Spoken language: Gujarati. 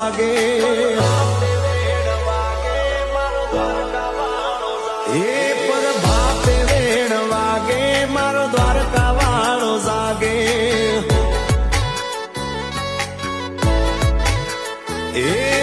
વાગે એ પર ભાતે વેણ વાગે મારો દ્વારકા વાળો જાગે એ